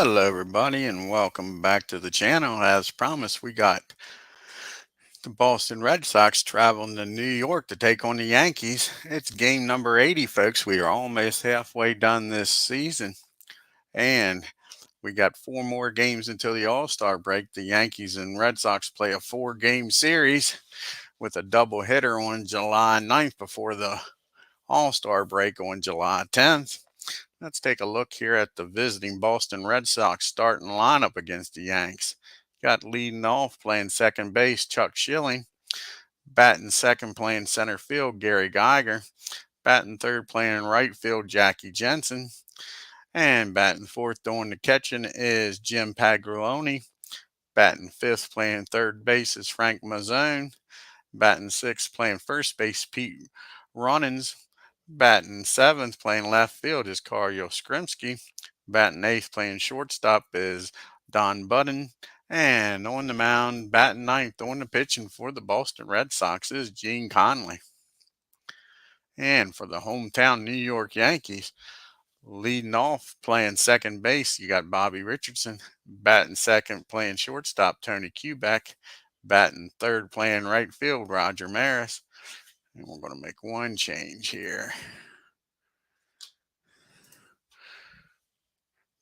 Hello, everybody, and welcome back to the channel. As promised, we got the Boston Red Sox traveling to New York to take on the Yankees. It's game number 80, folks. We are almost halfway done this season, and we got four more games until the All-Star break. The Yankees and Red Sox play a four-game series with a doubleheader on July 9th before the All-Star break on July 10th. Let's take a look here at the visiting Boston Red Sox starting lineup against the Yanks. Got leading off playing second base, Chuck Schilling. Batting second playing center field, Gary Geiger. Batting third playing right field, Jackie Jensen. And batting fourth doing the catching is Jim Paglioni. Batting fifth playing third base is Frank Mazzone. Batting sixth playing first base, Pete Runnins. Batting seventh playing left field is Carl Yastrzemski. Batting eighth playing shortstop is Don Budden. And on the mound, batting ninth on the pitching for the Boston Red Sox is Gene Conley. And for the hometown New York Yankees, leading off playing second base, you got Bobby Richardson. Batting second playing shortstop, Tony Kubek. Batting third playing right field, Roger Maris. And we're going to make one change here.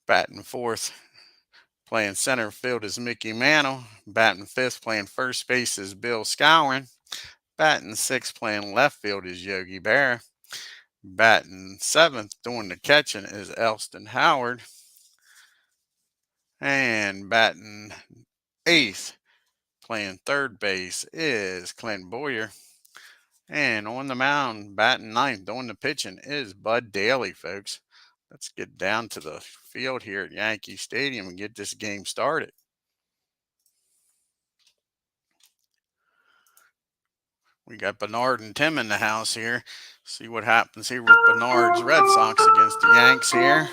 Batting fourth, playing center field is Mickey Mantle. Batting fifth, playing first base is Bill Skowron. Batting sixth, playing left field is Yogi Berra. Batting seventh, doing the catching is Elston Howard. And batting eighth, playing third base is Clint Boyer. And on the mound, batting ninth, doing the pitching is Bud Daly, folks. Let's get down to the field here at Yankee Stadium and get this game started. We got Bernard and Tim in the house here. See what happens here with Bernard's Red Sox against the Yanks here.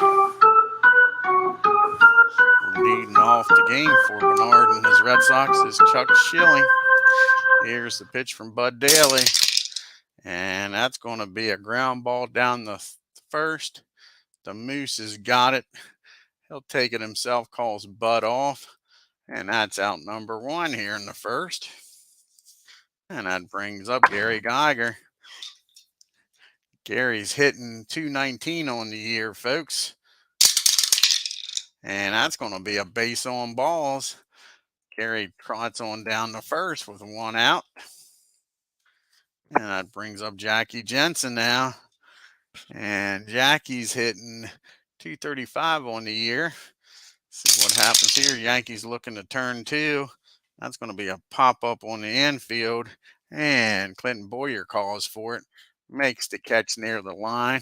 Leading off the game for Bernard and his Red Sox is Chuck Schilling. Here's the pitch from Bud Daly. And that's going to be a ground ball down the first. The Moose has got it. He'll take it himself, calls Bud off. And that's out number one here in the first. And that brings up Gary Geiger. Gary's hitting .219 on the year, folks. And that's going to be a base on balls. Gary trots on down the first with one out. And that brings up Jackie Jensen now. And Jackie's hitting .235 on the year. See what happens here. Yankees looking to turn two. That's going to be a pop-up on the infield. And Clinton Boyer calls for it. Makes the catch near the line.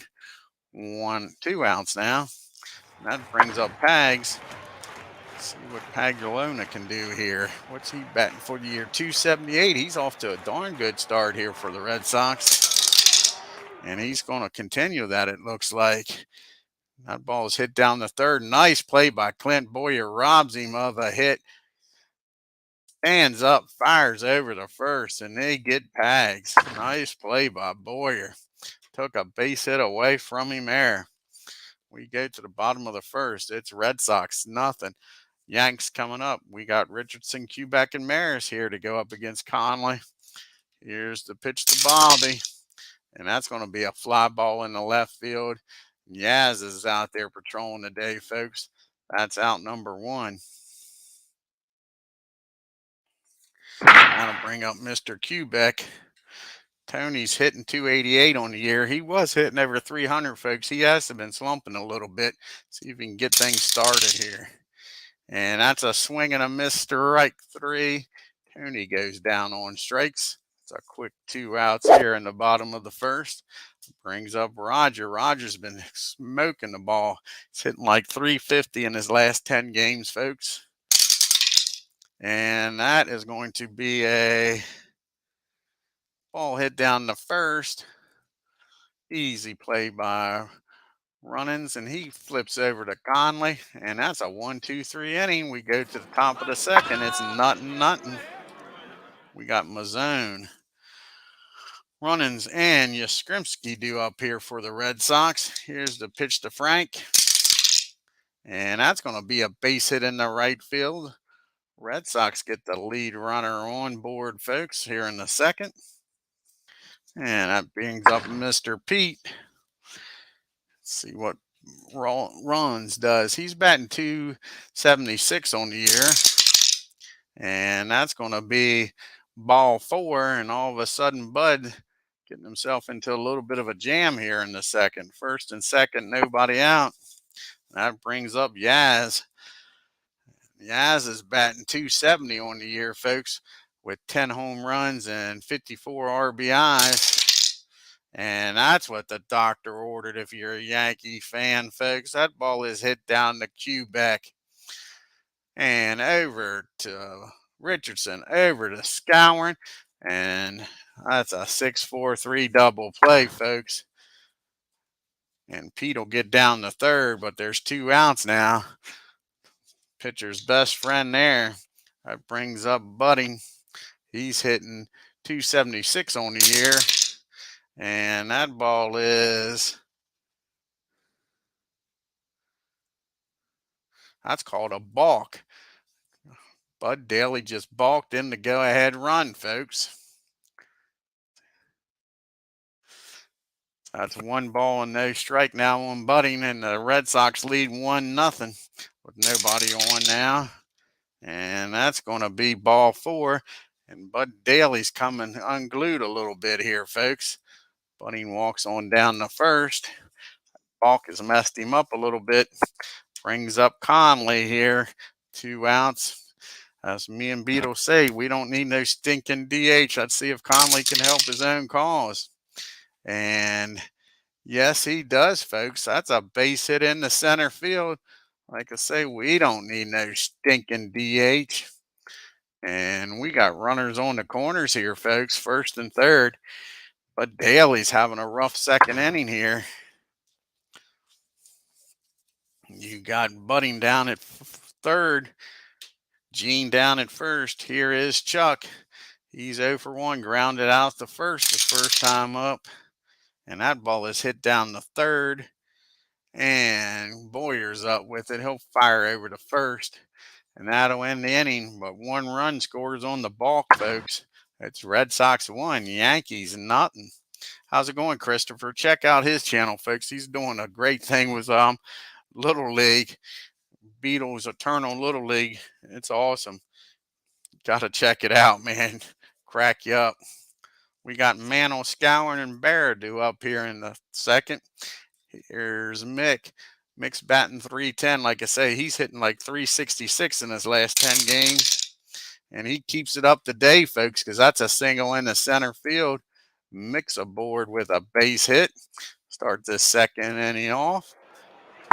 2 outs now. That brings up Pags. See what Paglioni can do here. What's he batting for the year? .278. He's off to a darn good start here for the Red Sox. And he's going to continue that, it looks like. That ball is hit down the third. Nice play by Clint Boyer. Robs him of a hit. Stands up, fires over the first, and they get Pags. Nice play by Boyer. Took a base hit away from him there. We go to the bottom of the first. It's Red Sox, nothing. Yanks coming up. We got Richardson, Kubek, and Maris here to go up against Conley. Here's the pitch to Bobby. And that's going to be a fly ball in the left field. Yaz is out there patrolling today, folks. That's out number one. That'll bring up Mr. Kubek. Tony's hitting .288 on the year. He was hitting over 300, folks. He has been slumping a little bit. See if we can get things started here. And that's a swing and a miss, strike three. Tony goes down on strikes. It's a quick 2 outs here in the bottom of the first. Brings up Roger. Roger's been smoking the ball. He's hitting like .350 in his last 10 games, folks. And that is going to be a ball hit down the first. Easy play by Runnins, and he flips over to Conley, and that's a 1-2-3 inning. We go to the top of the second. It's nothing. We got Mazzone, Runnins, and Yastrzemski due up here for the Red Sox. Here's the pitch to Frank. And that's going to be a base hit in the right field. Red Sox get the lead runner on board, folks, here in the second. And that brings up Mr. Pete. Let's see what runs does. He's batting 276 on the year. And that's going to be ball 4. And all of a sudden, Bud getting himself into a little bit of a jam here in the second. First and second, nobody out. That brings up Yaz. Yaz is batting 270 on the year, folks, with 10 home runs and 54 RBIs. And that's what the doctor ordered if you're a Yankee fan, folks. That ball is hit down the Quebec and over to Richardson, over to Scourin. And that's a 6-4-3 double play, folks. And Pete will get down the third, but there's 2 outs now. Pitcher's best friend there. That brings up Budding. He's hitting 276 on the year. And that ball that's called a balk. Bud Daley just balked in the go-ahead run, folks. That's 1 ball and no strike now on Budding, and the Red Sox lead 1-0 with nobody on now. And that's going to be ball 4. And Bud Daley's coming unglued a little bit here, folks. Budding walks on down the first. Balk has messed him up a little bit. Brings up CONLEY here. 2 outs. As me and Beetle say, we don't need no stinking DH. Let's see if CONLEY can help his own cause. And yes, he does, folks. That's a base hit in the center field. Like I say, we don't need no stinking DH. And we got runners on the corners here, folks, first and third. But Daley's having a rough second inning here. You got Budding down at third. Gene down at first. Here is Chuck. He's 0 for 1, grounded out the first time up. And that ball is hit down the third. And Boyer's up with it. He'll fire over to first. And that'll end the inning. But 1 run scores on the balk, folks. It's Red Sox 1, Yankees nothing. How's it going, Christopher? Check out his channel, folks. He's doing a great thing with Little League. Beatles Eternal Little League. It's awesome. Got to check it out, man. Crack you up. We got Mantle, Scourin, and Baradu up here in the second. Here's Mick. Mick's batting 310. Like I say, he's hitting like 366 in his last 10 games. And he keeps it up today, folks, because that's a single in the center field. Mick's aboard with a base hit. Start this second inning off.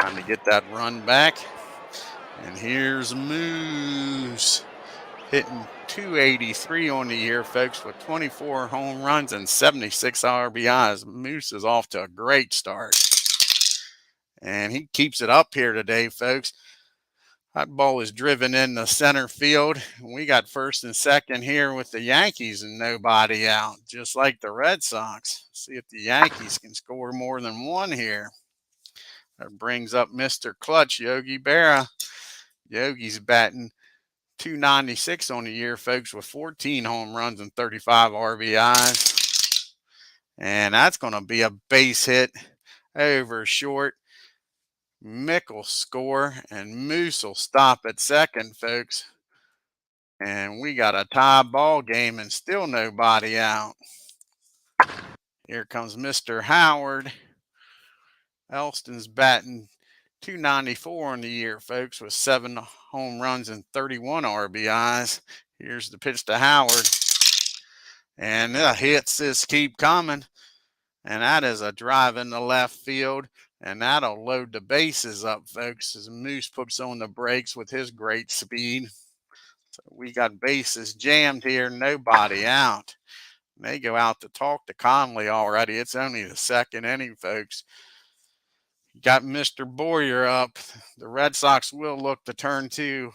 Time to get that run back. And here's Moose hitting 283 on the year, folks, with 24 home runs and 76 RBIs. Moose is off to a great start. And he keeps it up here today, folks. That ball is driven in the center field. We got first and second here with the Yankees and nobody out, just like the Red Sox. See if the Yankees can score more than 1 here. That brings up Mr. Clutch, Yogi Berra. Yogi's batting 296 on the year, folks, with 14 home runs and 35 RBIs. And that's going to be a base hit over short. Mick will score, and Moose will stop at second, folks. And we got a tie ball game and still nobody out. Here comes Mr. Howard. Elston's batting 294 on the year, folks, with 7 home runs and 31 RBIs. Here's the pitch to Howard. And the hits just keep coming. And that is a drive in the left field. And that'll load the bases up, folks, as Moose puts on the brakes with his great speed. So we got bases jammed here, nobody out. They go out to talk to CONLEY already. It's only the second inning, folks. Got Mr. Boyer up. The Red Sox will look to turn 2.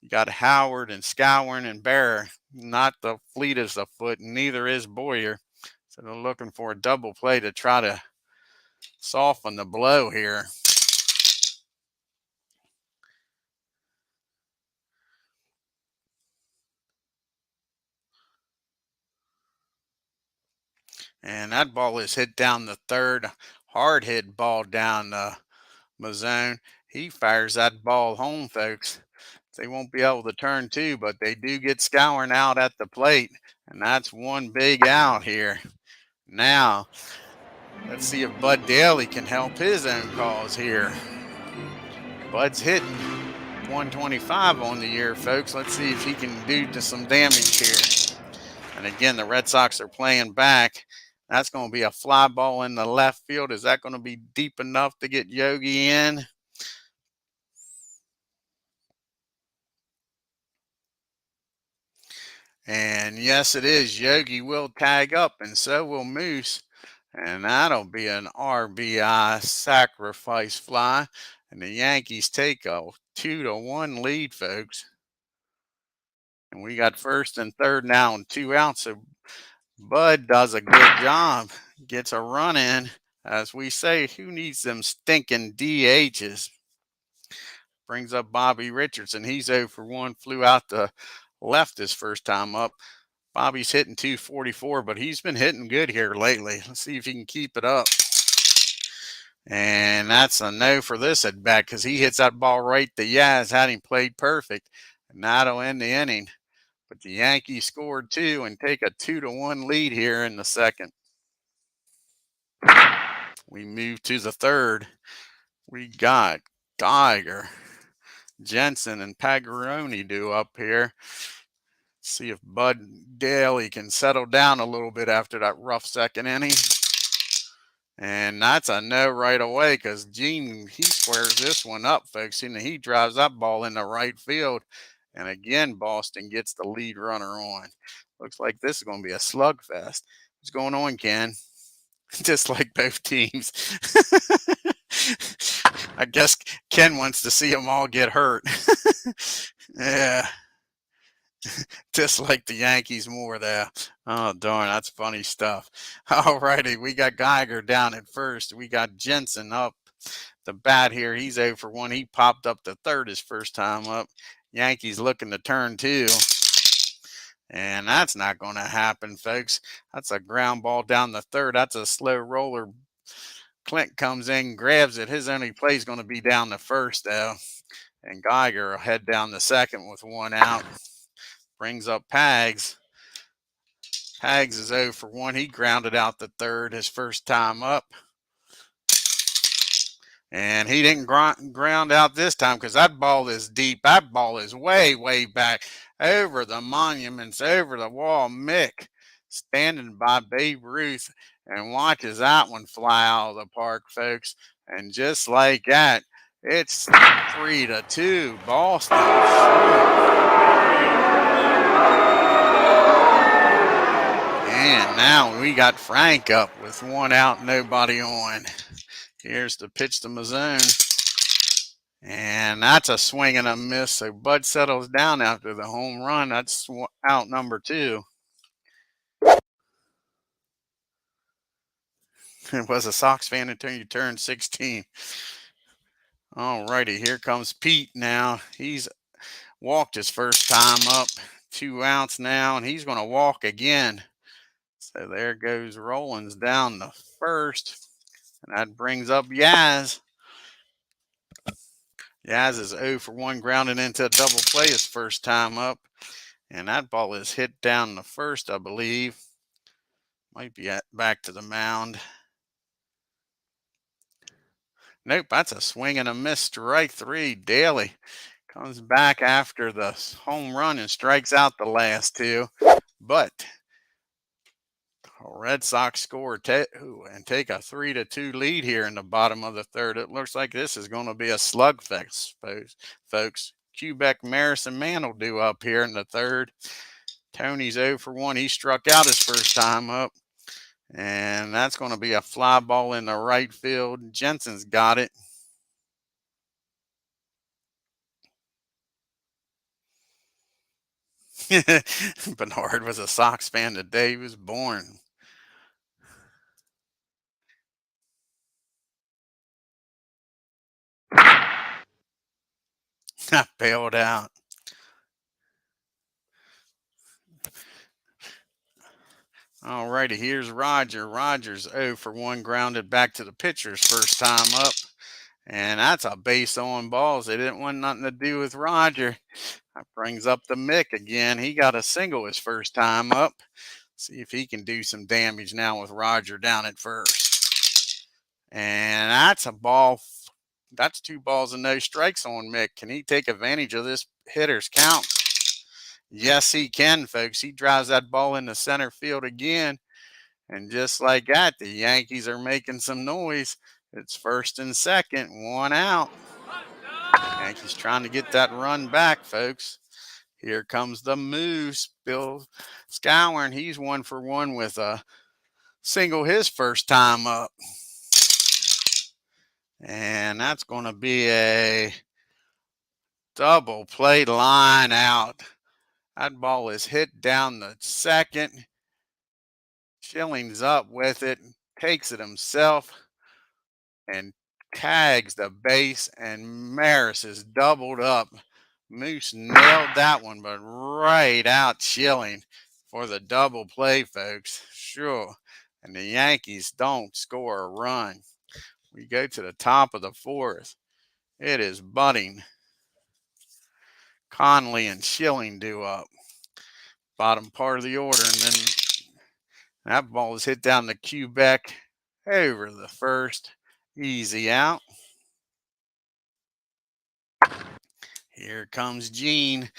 You got Howard and Scourin and Barra. Not the fleetest of foot, and neither is Boyer. So they're looking for a double play to try to soften the blow here. And that ball is hit down the third. Hard hit ball down the Mazone. He fires that ball home, folks. They won't be able to turn two, but they do get Scouring out at the plate. And that's one big out here. Now, let's see if Bud Daly can help his own cause here. Bud's hitting 125 on the year, folks. Let's see if he can do some damage here. And again, the Red Sox are playing back. That's going to be a fly ball in the left field. Is that going to be deep enough to get Yogi in? And yes, it is. Yogi will tag up, and so will Moose. And that'll be an RBI sacrifice fly. And the Yankees take a 2-1 lead, folks. And we got first and third now and 2 outs. So Bud does a good job. Gets a run in. As we say, who needs them stinking DHs? Brings up Bobby Richardson. He's 0 for 1. Flew out the left his first time up. Bobby's hitting 244, but he's been hitting good here lately. Let's see if he can keep it up. And that's a no for this at bat because he hits that ball right to Yaz. Had him played perfect. And that'll end the inning. But the Yankees scored 2 and take a 2-1 lead here in the second. We move to the third. We got Geiger, Jensen, and Pagaroni due up here. See if Bud Daly can settle down a little bit after that rough second inning. And that's a no right away because Gene, he squares this one up, folks. And he drives that ball in the right field. And again, Boston gets the lead runner on. Looks like this is going to be a slugfest. What's going on, Ken? Just like both teams. I guess Ken wants to see them all get hurt. Yeah. Just like the Yankees more there. Oh, darn, that's funny stuff. All righty, we got Geiger down at first. We got Jensen up the bat here. He's 0 for 1. He popped up to third his first time up. Yankees looking to turn 2. And that's not going to happen, folks. That's a ground ball down the third. That's a slow roller. Clint comes in, grabs it. His only play is going to be down the first, though. And Geiger will head down the second with 1 out. Brings up Pags. Pags is 0 for 1. He grounded out the third his first time up. And he didn't ground out this time because that ball is deep. That ball is way, way back over the monuments, over the wall. Mick standing by Babe Ruth and watches that one fly out of the park, folks. And just like that, it's 3-2 Boston. And now we got Frank up with 1 out, nobody on. Here's the pitch to Mazone. And that's a swing and a miss. So Bud settles down after the home run. That's out number 2. It was a Sox fan until you turned 16. All righty, here comes Pete now. He's walked his first time up. 2 outs now, and he's going to walk again. So there goes Rollins down the first. And that brings up Yaz. Yaz is 0 for 1, grounded into a double play his first time up. And that ball is hit down the first, I believe. Might be back to the mound. Nope, that's a swing and a miss. Strike 3. Daly comes back after the home run and strikes out the last 2. But Red Sox score and take a 3-2 lead here in the bottom of the third. It looks like this is going to be a slugfest, folks. Quebec, Maris, and Mann will do up here in the third. Tony's 0 for 1. He struck out his first time up. And that's going to be a fly ball in the right field. Jensen's got it. Bernard was a Sox fan the day he was born. I bailed out. Alrighty, here's Roger. Roger's 0 for 1, grounded back to the pitcher's first time up. And that's a base on balls. They didn't want nothing to do with Roger. That brings up the Mick again. He got a single his first time up. See if he can do some damage now with Roger down at first. And that's a ball. That's 2 balls and no strikes on Mick. Can he take advantage of this hitter's count? Yes, he can, folks. He drives that ball into center field again. And just like that, the Yankees are making some noise. It's first and second, 1 out. Yankees trying to get that run back, folks. Here comes the Moose, Bill Skowron. He's 1 for 1 with a single his first time up. And that's going to be a double play line out. That ball is hit down the second. Schilling's up with it, takes it himself, and tags the base, and Maris is doubled up. Moose nailed that one, but right out Schilling for the double play, folks. Sure. And the Yankees don't score a run. We go to the top of the 4th. It is Budding. Conley and Schilling due up. Bottom part of the order, and then that ball is hit down to Quebec over the first. Easy out. Here comes Gene.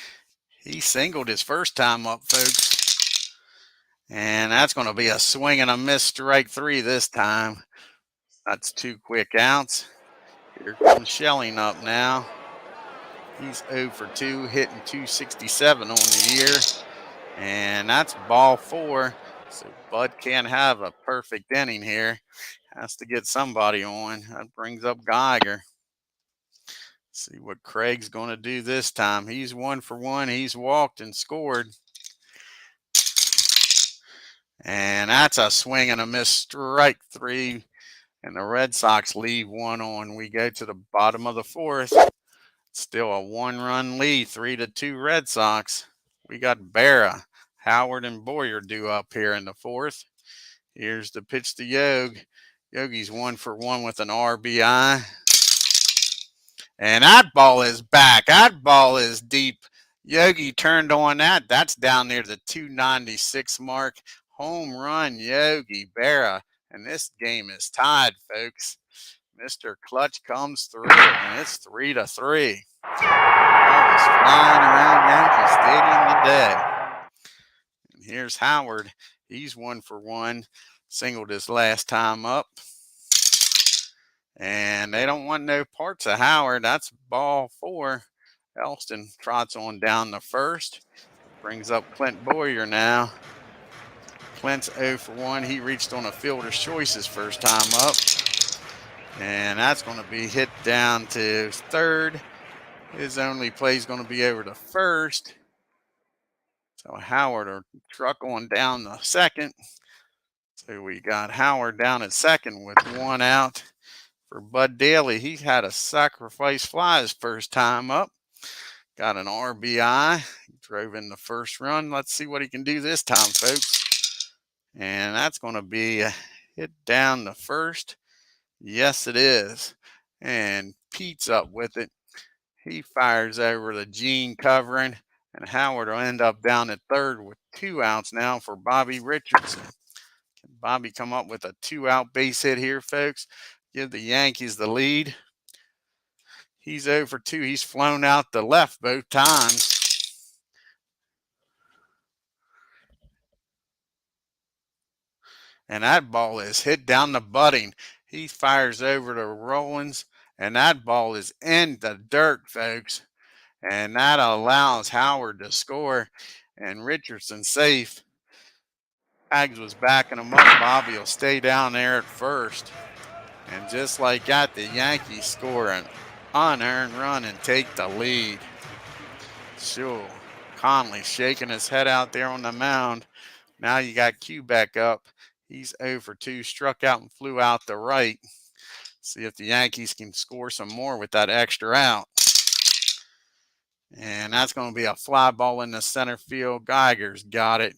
He singled his first time up, folks. And that's going to be a swing and a miss, strike 3 this time. That's 2 quick outs. Here comes Schilling up now. He's 0 for 2, hitting 267 on the year. And that's ball 4. So Bud can't have a perfect inning here. Has to get somebody on. That brings up Geiger. See what Craig's going to do this time. He's 1 for 1. He's walked and scored. And that's a swing and a miss, strike 3. And the Red Sox leave 1 on. We go to the bottom of the 4th. Still a 1-run lead, 3-2 Red Sox. We got Berra, Howard, and Boyer due up here in the 4th. Here's the pitch to Yogi. Yogi's 1 for 1 with an RBI. And that ball is back. That ball is deep. Yogi turned on that. That's down near the 296 mark. Home run, Yogi Berra. And this game is tied, folks. Mr. Clutch comes through, and it's 3-3. The ball is flying around Yankee Stadium today. And here's Howard. He's 1 for 1. Singled his last time up. And they don't want no parts of Howard. That's ball 4. Elston trots on down the first. Brings up Clint Boyer now. Clint's 0 for 1. He reached on a fielder's choice his first time up. And that's going to be hit down to third. His only play is going to be over to first. So Howard will truck on down the second. So we got Howard down at second with 1 out. For Bud Daley, he had a sacrifice fly his first time up. Got an RBI. Drove in the first run. Let's see what he can do this time, folks. And that's going to be a hit down the first. Yes, it is. And Pete's up with it. He fires over the Gene covering. And Howard will end up down at third with 2 outs now for Bobby Richardson. Can Bobby come up with a 2-out base hit here, folks? Give the Yankees the lead. He's 0 for 2. He's flown out the left both times. And that ball is hit down the Budding. He fires over to Rollins, and that ball is in the dirt, folks. And that allows Howard to score, and Richardson safe. Hags was backing him up. Bobby will stay down there at first. And just like that, the Yankees score an unearned run and take the lead. Sure. Conley shaking his head out there on the mound. Now you got Quebec up. He's 0 for 2, struck out and flew out the right. See if the Yankees can score some more with that extra out. And that's going to be a fly ball in the center field. Geiger's got it.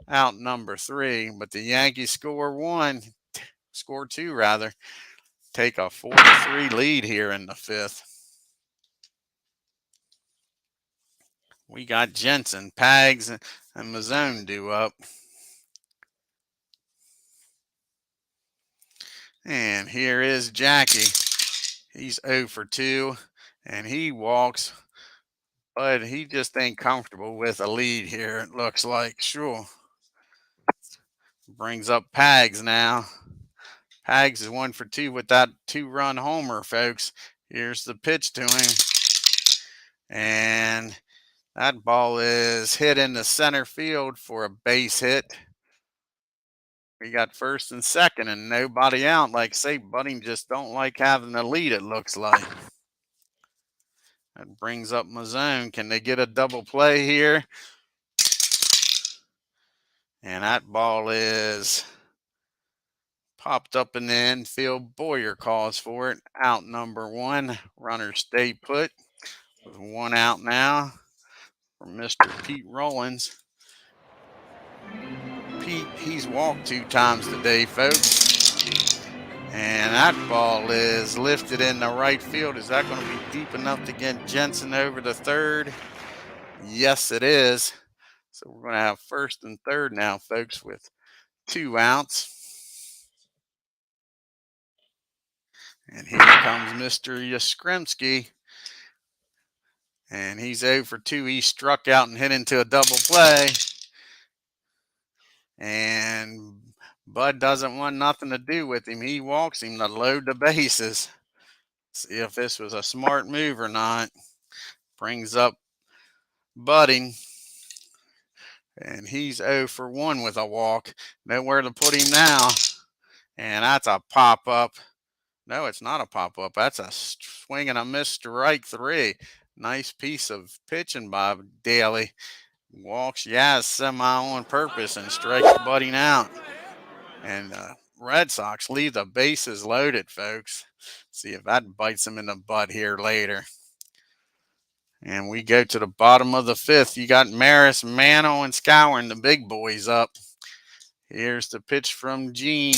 out number 3, but the Yankees score 2 rather, take a 4-3 lead here in the 5th. We got Jensen, Pags, and Mazzone due up. And here is Jackie. He's 0 for 2, and he walks, but he just ain't comfortable with a lead here, it looks like. Sure. Brings up Pags now. Pags is 1 for 2 with that 2-run homer, folks. Here's the pitch to him. And that ball is hit into center field for a base hit. We got first and second and nobody out. Like say, Budding just don't like having the lead, it looks like. That brings up Mazzone. Can they get a double play here? And that ball is popped up in the infield. Boyer calls for it. Out number 1. Runners stay put with 1 out now for Mr. Pete Rollins. Pete, he's walked 2 times today, folks. And that ball is lifted in the right field. Is that going to be deep enough to get Jensen over to third? Yes, it is. So we're going to have first and third now, folks, with 2 outs. And here comes Mr. Yastrzemski. And he's 0 for 2. He struck out and hit into a double play. And Bud doesn't want nothing to do with him. He walks him to load the bases. See if this was a smart move or not. Brings up Budding. And he's 0 for 1 with a walk. Nowhere to put him now. And that's a pop-up. No, it's not a pop-up. That's a swing and a miss, strike 3. Nice piece of pitching by DALEY. Walks Yaz semi on purpose and strikes Budding out. And Red Sox leave the bases loaded, folks. See if that bites them in the butt here later. And we go to the bottom of the 5th. You got Maris, Mano, and Scourin, the big boys up. Here's the pitch from Gene.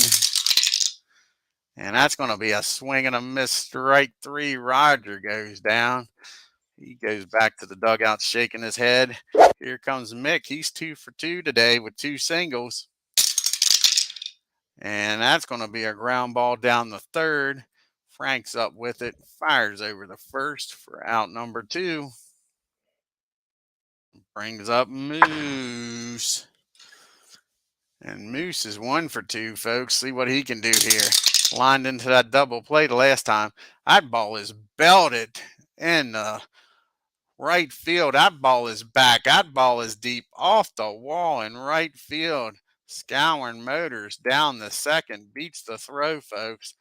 And that's going to be a swing and a miss, strike 3. Roger goes down. He goes back to the dugout shaking his head. Here comes Mick. He's 2 for 2 today with 2 singles. And that's going to be a ground ball down the third. Frank's up with it. Fires over the first for out number 2. Brings up Moose. And Moose is 1 for 2, folks. See what he can do here. Lined into that double play the last time. That ball is belted in the right field. That ball is back. That ball is deep off the wall in right field. Scouring Motors down the second. Beats the throw, folks.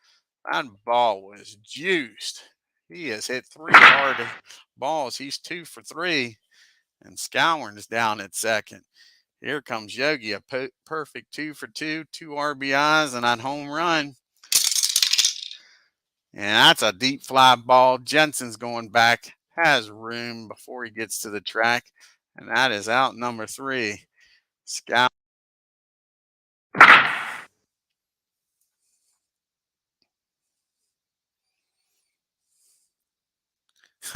That ball was juiced. He has hit 3 hard balls. He's 2 for 3. And Scouring is down at second. Here comes Yogi, a perfect 2 for 2, 2 RBIs and that home run. And that's a deep fly ball. Jensen's going back, has room before he gets to the track. And that is out number 3. Scout.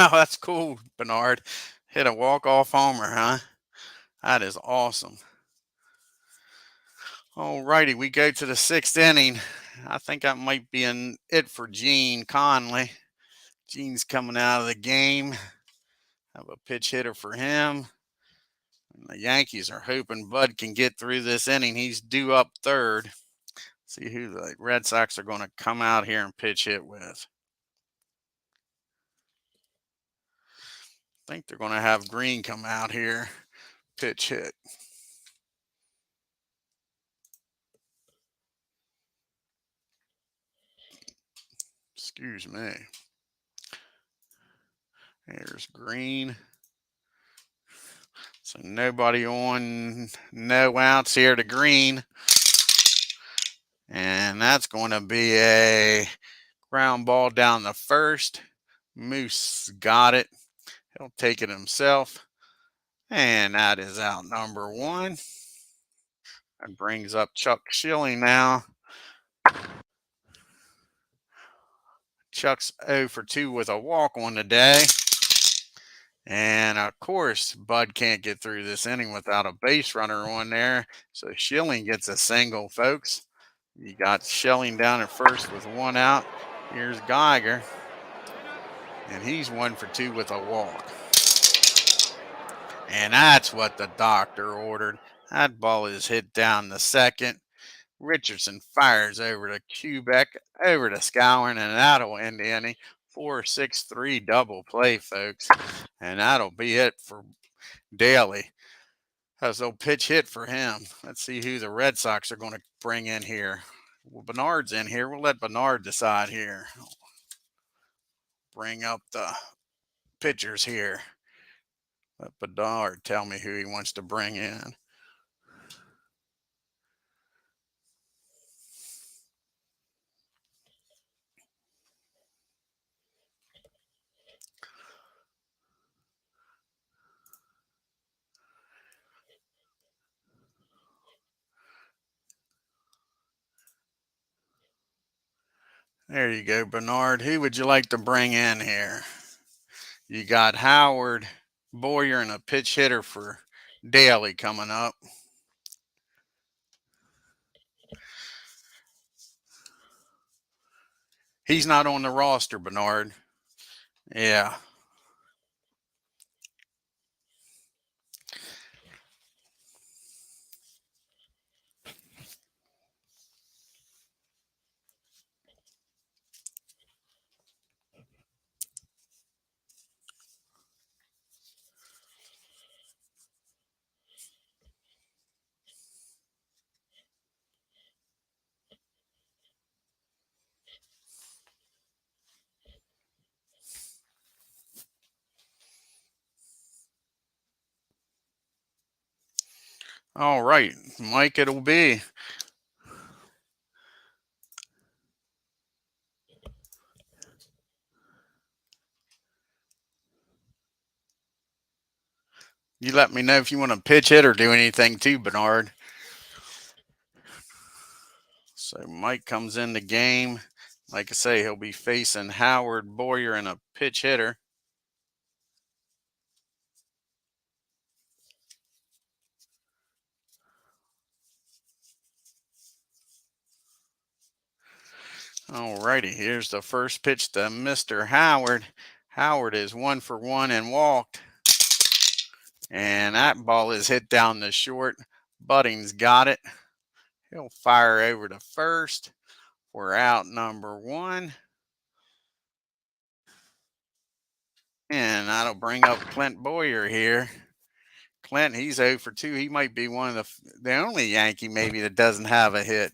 Oh, that's cool, Bernard. Hit a walk-off homer, huh? That is awesome. All righty, we go to the 6th inning. I think that might be it for Gene Conley. Gene's coming out of the game. Have a pitch hitter for him. And the Yankees are hoping Bud can get through this inning. He's due up third. See who the Red Sox are going to come out here and pitch hit with. I think they're going to have Green come out here, pitch hit. Excuse me. There's Green. So nobody on, no outs here to Green. And that's going to be a ground ball down the first. Moose got it. He'll take it himself. And that is out number 1. That brings up Chuck Schilling now. Chuck's 0 for 2 with a walk on the day. And of course, Bud can't get through this inning without a base runner on there. So Schilling gets a single, folks. You got Schilling down at first with 1 out. Here's Geiger. And he's 1 for 2 with a walk. And that's what the doctor ordered. That ball is hit down the second. Richardson fires over to Kubek, over to Skowron, and that'll end the inning. 4-6-3 double play, folks. And that'll be it for Daley. That's no pitch hit for him. Let's see who the Red Sox are going to bring in here. Well, Bernard's in here. We'll let Bernard decide here. Bring up the pitchers here. Let Bernard tell me who he wants to bring in. There you go, Bernard. Who would you like to bring in here? You got Howard, Boyer, and a pitch hitter for Daley coming up. He's not on the roster, Bernard. Yeah. All right, Mike, it'll be. You let me know if you want to pitch hit or do anything too, Bernard. So Mike comes in the game. Like I say, he'll be facing Howard, Boyer, and a pitch hitter. All righty, here's the first pitch to Mr. Howard. Howard is 1 for 1 and walked. And that ball is hit down the short. Budding's got it. He'll fire over to first. We're out number 1. And that'll bring up Clint Boyer here. Clint, he's 0 for 2. He might be one of the only Yankee maybe that doesn't have a hit.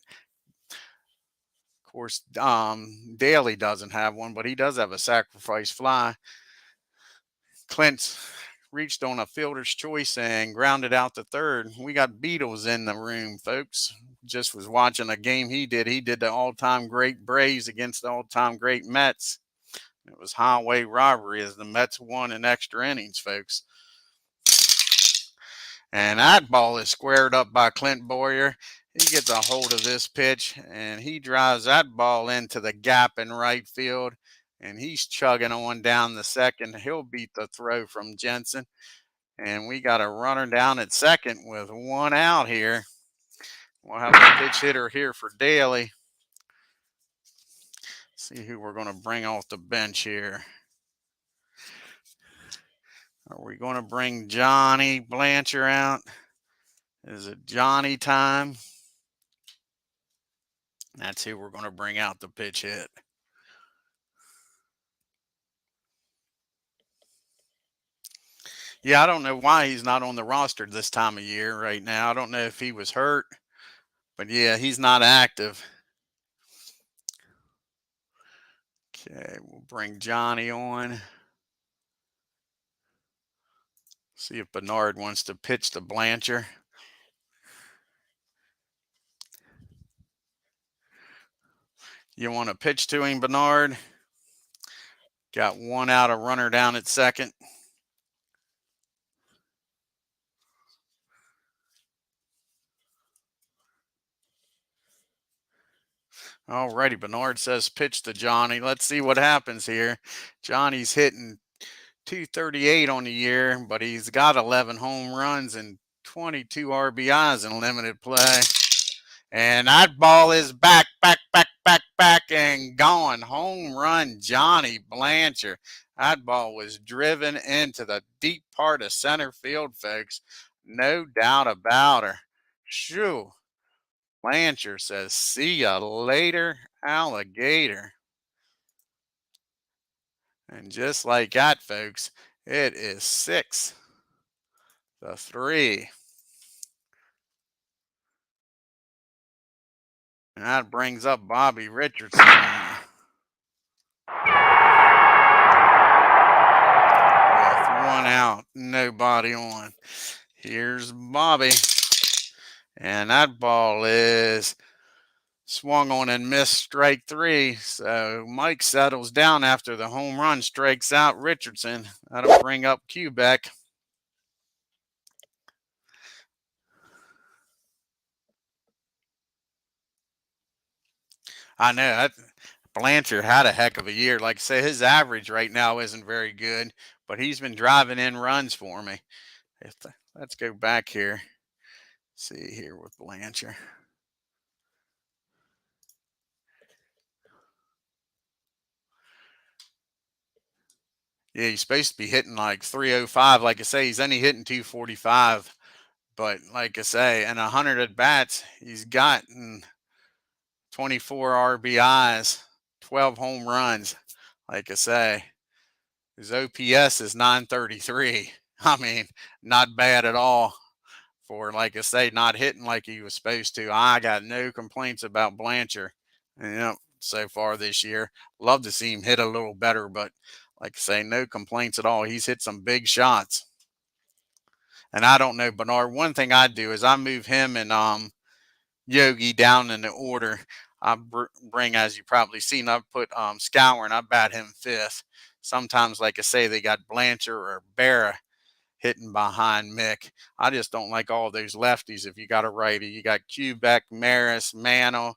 Of course, Daley doesn't have one, but he does have a sacrifice fly. Clint's reached on a fielder's choice and grounded out to third. We got Beatles in the room, folks. Just was watching a game he did. He did the all-time great Braves against the all-time great Mets. It was highway robbery as the Mets won in extra innings, folks. And that ball is squared up by Clint Boyer. He gets a hold of this pitch, and he drives that ball into the gap in right field, and he's chugging on down the second. He'll beat the throw from Jensen, and we got a runner down at second with 1 out here. We'll have a pitch hitter here for Daley. See who we're going to bring off the bench here. Are we going to bring Johnny Blanchard out? Is it Johnny time? That's who we're going to bring out the pitch hit. Yeah, I don't know why he's not on the roster this time of year right now. I don't know if he was hurt, but yeah, he's not active. Okay, we'll bring Johnny on. See if Bernard wants to pitch to Blanchard. You want to pitch to him, Bernard? Got 1 out, a runner down at second. Alrighty, Bernard says pitch to Johnny. Let's see what happens here. Johnny's hitting 238 on the year, but he's got 11 home runs and 22 RBIs in limited play. And that ball is back, and gone. Home run, Johnny Blanchard. That ball was driven into the deep part of center field, folks. No doubt about her. Shoo. Blanchard says, see ya later, alligator. And just like that, folks, it is 6-3. And that brings up Bobby Richardson. With one out, nobody on. Here's Bobby. And that ball is swung on and missed, strike 3. So Mike settles down after the home run, strikes out Richardson. That'll bring up Quebec. I know that Blanchard had a heck of a year. Like I say, his average right now isn't very good, but he's been driving in runs for me. Let's go back here. See here with Blanchard. Yeah, he's supposed to be hitting like 305. Like I say, he's only hitting 245. But like I say, in 100 at bats, he's gotten 24 RBIs, 12 home runs. Like I say, his OPS is 933. I mean, not bad at all for, like I say, not hitting like he was supposed to. I got no complaints about Blanchard, so far this year. Love to see him hit a little better, but like I say, no complaints at all. He's hit some big shots. And I don't know, Bernard, one thing I do is I move him and Yogi down in the order. I bring, as you probably seen, I put Scour and I bat him 5th. Sometimes, like I say, they got Blanchard or Barra hitting behind Mick. I just don't like all those lefties. If you got a righty, you got Quebec, Maris, Mano,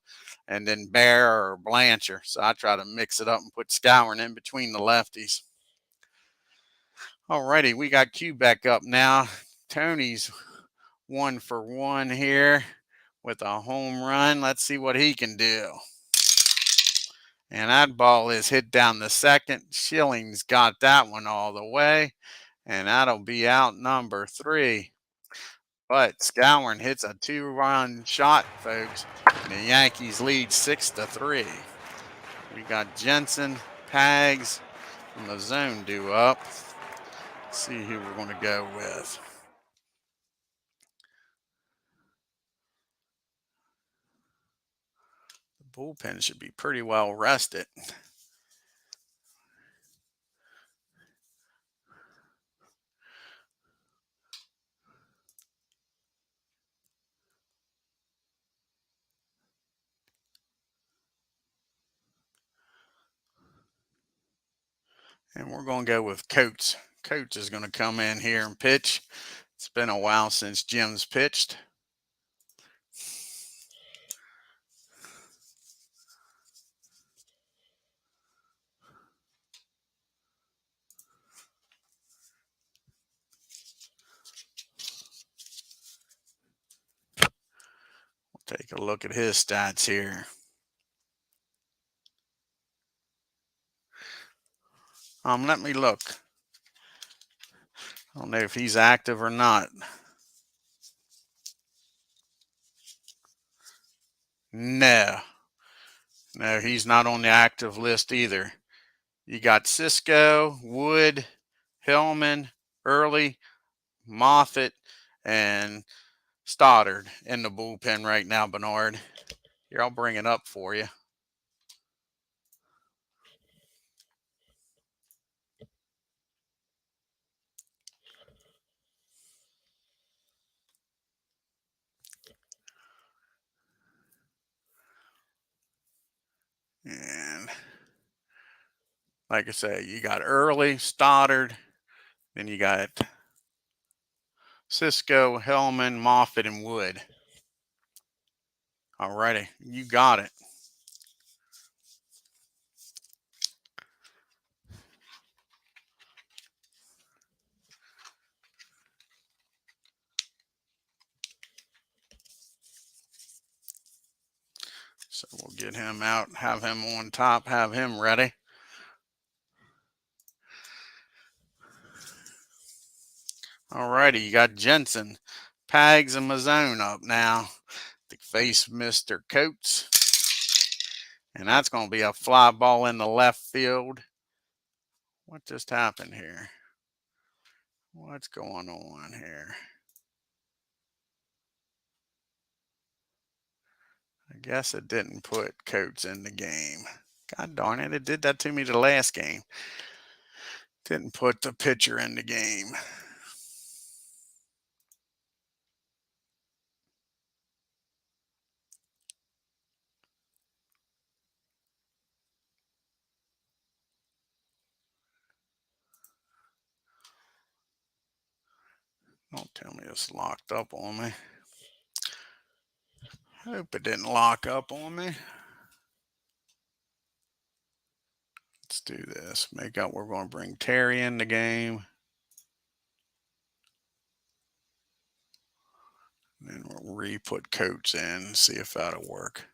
and then Bear or Blanchard. So I try to mix it up and put Scouring in between the lefties. Alrighty, we got Quebec up now. Tony's 1 for 1 here with a home run. Let's see what he can do. And that ball is hit down the second. Schilling's got that one all the way. And that'll be out number 3. But Scouring hits a 2-run shot, folks. And the Yankees lead 6-3. We got Jensen, Pags, and the zone due up. Let's see who we're going to go with. The bullpen should be pretty well rested. And we're going to go with Coates. Coates is going to come in here and pitch. It's been a while since Jim's pitched. We'll take a look at his stats here. Let me look. I don't know if he's active or not. No, he's not on the active list either. You got Cisco, Wood, Hillman, Early, Moffitt, and Stoddard in the bullpen right now, Bernard. Here, I'll bring it up for you. And like I say, you got Early, Stoddard, then you got Cisco, Hellman, Moffitt, and Wood. Alrighty, you got it. So we'll get him out, have him on top, have him ready. Alrighty, you got Jensen, Pags, and Mazzone up now to face Mr. Coates. And that's going to be a fly ball in the left field. What just happened here? What's going on here? I guess it didn't put Coates in the game. God darn it, it did that to me the last game. Didn't put the pitcher in the game. Don't tell me it's locked up on me. Hope it didn't lock up on me. Let's do this. Make out we're going to bring Terry in the game. And then we'll re-put Coates in, see if that'll work.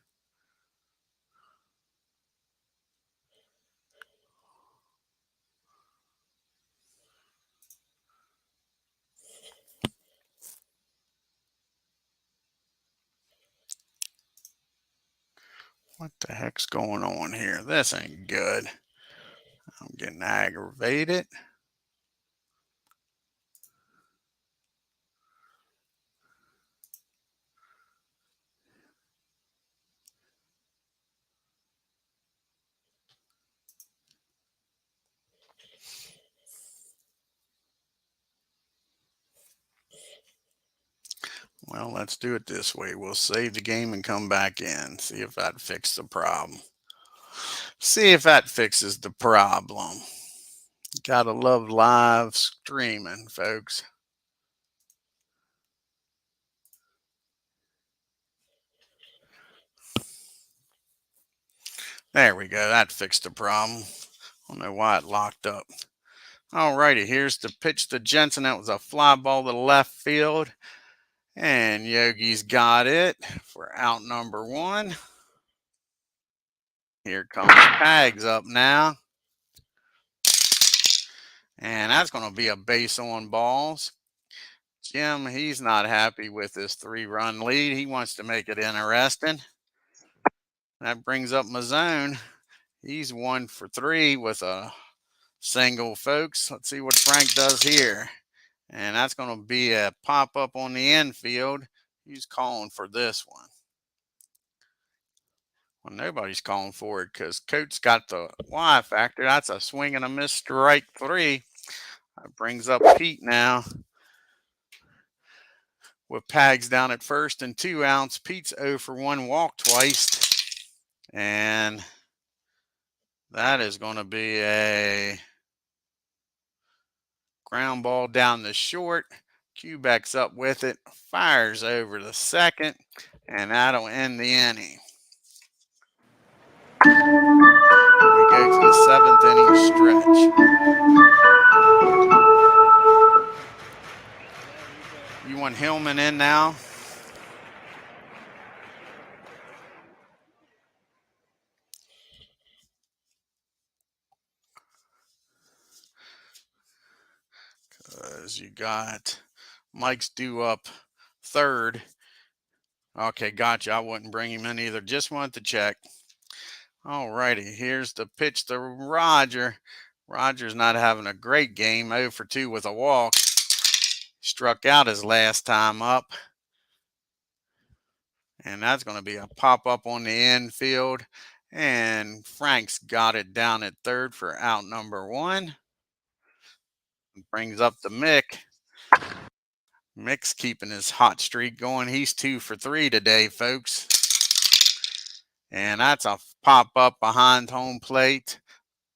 What the heck's going on here? This ain't good. I'm getting aggravated. Well, let's do it this way. We'll save the game and come back in. See if that fixes the problem. See if that fixes the problem. Gotta love live streaming, folks. There we go. That fixed the problem. I don't know why it locked up. Alrighty, here's the pitch to Jensen. That was a fly ball to left field. And Yogi's got it for out number 1. Here comes Pags up now. And that's going to be a base on balls. Jim, he's not happy with this 3-run lead. He wants to make it interesting. That brings up Mazzone. He's 1 for 3 with a single, folks. Let's see what Frank does here. And that's going to be a pop-up on the infield. He's calling for this one. Well, nobody's calling for it because Coates got the Y factor. That's a swing and a miss, strike 3. That brings up Pete now. With Pags down at first and 2 outs. Pete's 0 for 1, walked twice. And that is going to be a ground ball down the short. Quebec's up with it, fires over the second, and that'll end the inning. We go to the 7th inning stretch. You want Hillman in now? Because you got Mike's due up 3rd. Okay, gotcha. I wouldn't bring him in either. Just wanted to check. All righty, here's the pitch to Roger. Roger's not having a great game, 0 for 2 with a walk. Struck out his last time up. And that's going to be a pop-up on the infield. And Frank's got it down at 3rd for out number 1. Brings up the Mick. Mick's keeping his hot streak going. He's 2 for 3 today, folks. And that's a pop-up behind home plate.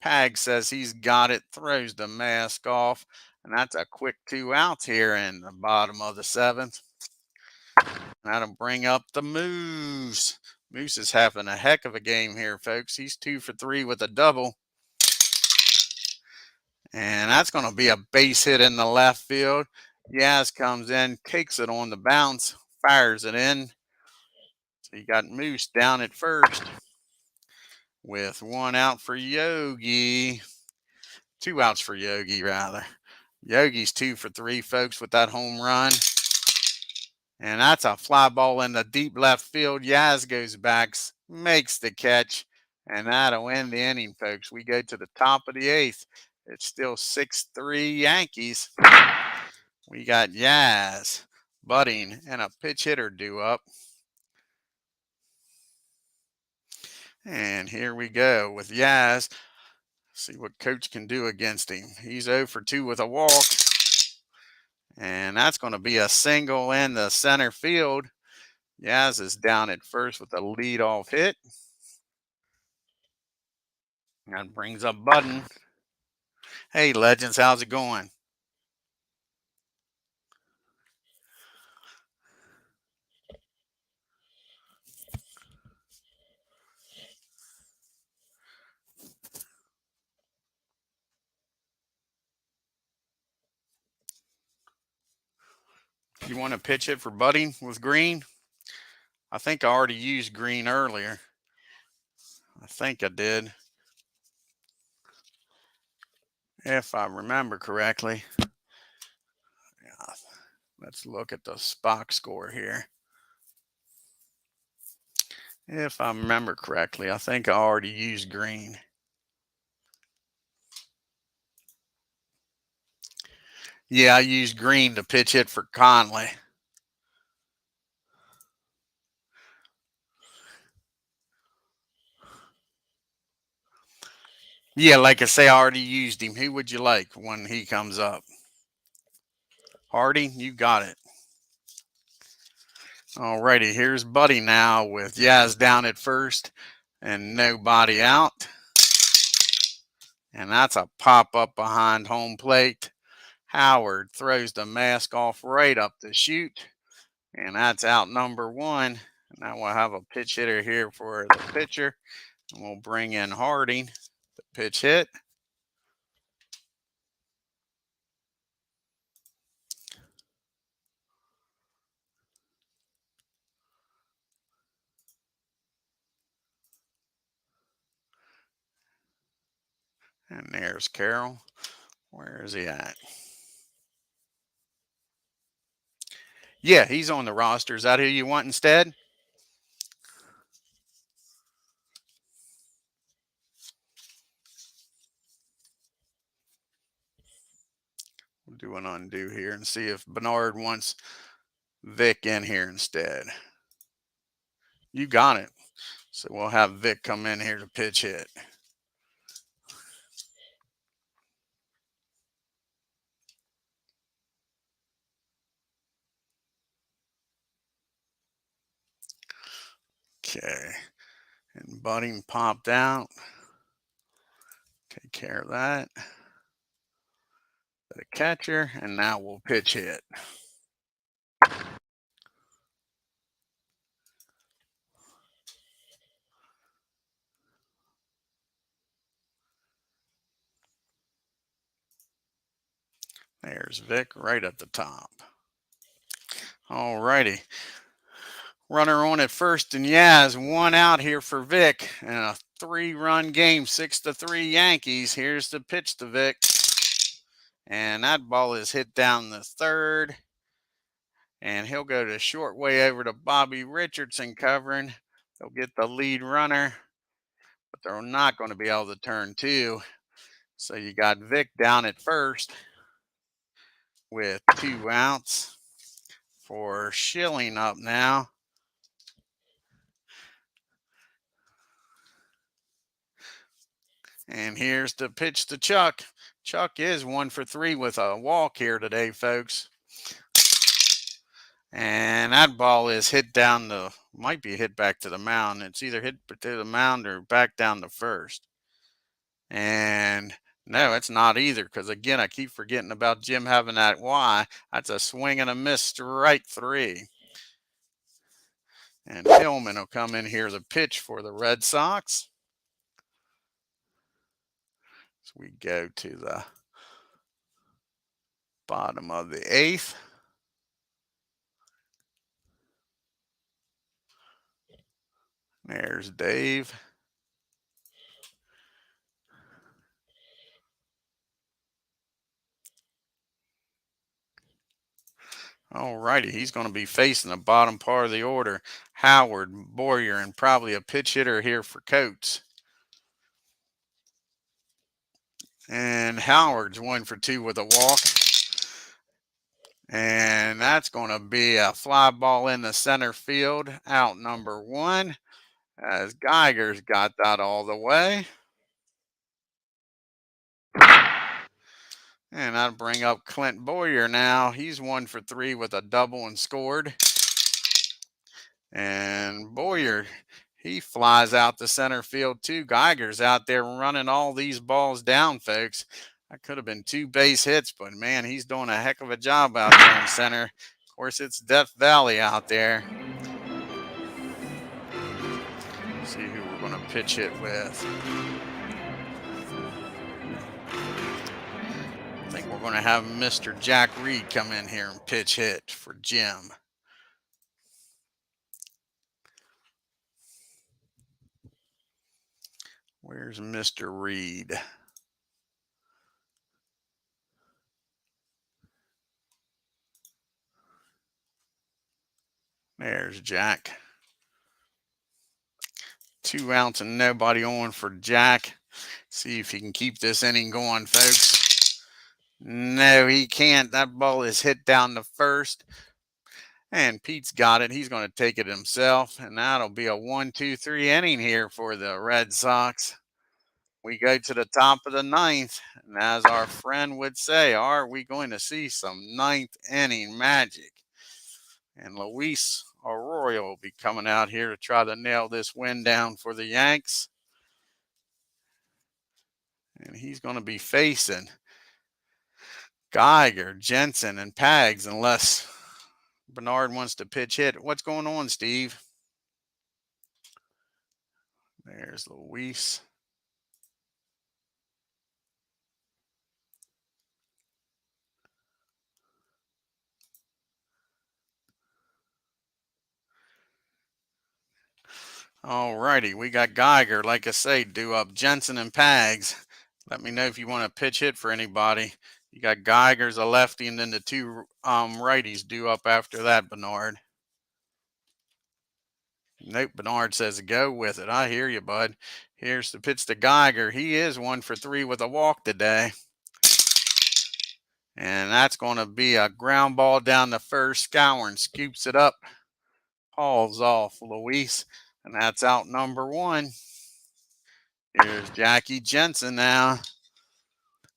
Pag says he's got it, throws the mask off. And that's a quick 2 outs here in the bottom of the 7th. That'll bring up the Moose. Moose is having a heck of a game here, folks. He's 2 for 3 with a double. And that's going to be a base hit in the left field. Yaz comes in, takes it on the bounce, fires it in. So you got Moose down at first with 1 out for Yogi. 2 outs for Yogi, rather. Yogi's 2 for 3, folks, with that home run. And that's a fly ball in the deep left field. Yaz goes back, makes the catch, and that'll end the inning, folks. We go to the top of the 8th. It's still 6-3 Yankees. We got Yaz, Budding, and a pitch hitter due up. And here we go with Yaz. See what Coach can do against him. He's 0 for 2 with a walk. And that's going to be a single in the center field. Yaz is down at first with a leadoff hit. That brings up Budden. Hey, Legends, how's it going? You want to pitch it for Budding with Green? I think I already used Green earlier. I think I did, if I remember correctly. Yeah, let's look at the Spock score here. If I remember correctly, I think I already used Green. Yeah, I used Green to pitch hit for Conley. Yeah, like I say, I already used him. Who would you like when he comes up? Hardy, you got it. Alrighty, here's Buddy now with Yaz down at first and nobody out. And that's a pop up behind home plate. Howard throws the mask off right up the chute. And that's out number 1. Now we'll have a pitch hitter here for the pitcher. And we'll bring in Harding, the pitch hit. And there's Carroll. Where is he at? Yeah, he's on the roster. Is that who you want instead? We'll do an undo here and see if Bernard wants Vic in here instead. You got it. So we'll have Vic come in here to pitch hit. Okay. And Budding popped out. Take care of that. The catcher, and now we'll pitch hit. There's Vic right at the top. All righty. Runner on at first, and Yaz 1 out here for Vic, and a 3-run game, 6-3 Yankees. Here's the pitch to Vic, and that ball is hit down the third, and he'll go to short way over to Bobby Richardson covering. They'll get the lead runner, but they're not going to be able to turn 2. So you got Vic down at first with 2 outs for Schilling up now. And here's the pitch to Chuck. Chuck is 1 for 3 with a walk here today, folks. And that ball is hit down the, might be hit back to the mound. It's either hit to the mound or back down to first. And no, it's not either, because again, I keep forgetting about Jim having that Y. That's a swing and a miss, strike 3. And Tillman will come in here to pitch for the Red Sox. So we go to the bottom of the 8th. There's Dave. Alrighty, he's going to be facing the bottom part of the order. Howard, Boyer, and probably a pitch hitter here for Coates. And Howard's 1-for-2 with a walk. And that's going to be a fly ball in the center field, out number 1, as Geiger's got that all the way. And that'll bring up Clint Boyer now. He's 1-for-3 with a double and scored. And Boyer, he flies out the center field too. Geiger's out there running all these balls down, folks. That could have been 2 base hits, but man, he's doing a heck of a job out there in center. Of course, it's Death Valley out there. See who we're going to pitch hit with. I think we're going to have Mr. Jack Reed come in here and pitch hit for Jim. Where's Mr. Reed? There's Jack. 2 outs and nobody on for Jack. See if he can keep this inning going, folks. No, he can't. That ball is hit down to first. And Pete's got it. He's going to take it himself. And that'll be a 1-2-3 inning here for the Red Sox. We go to the top of the 9th. And as our friend would say, are we going to see some 9th inning magic? And Luis Arroyo will be coming out here to try to nail this win down for the Yanks. And he's going to be facing Geiger, Jensen, and Pags unless Bernard wants to pitch hit. What's going on, Steve? There's Luis. All righty, we got Geiger, like I say, due up Jensen and Pags. Let me know if you want to pitch hit for anybody. You got Geiger's a lefty, and then the 2 righties due up after that, Bernard. Nope, Bernard says go with it. I hear you, bud. Here's the pitch to Geiger. He is 1-for-3 with a walk today. And that's going to be a ground ball down the first. Scourin scoops it up. Hauls off Luis. And that's out number 1. Here's Jackie Jensen now.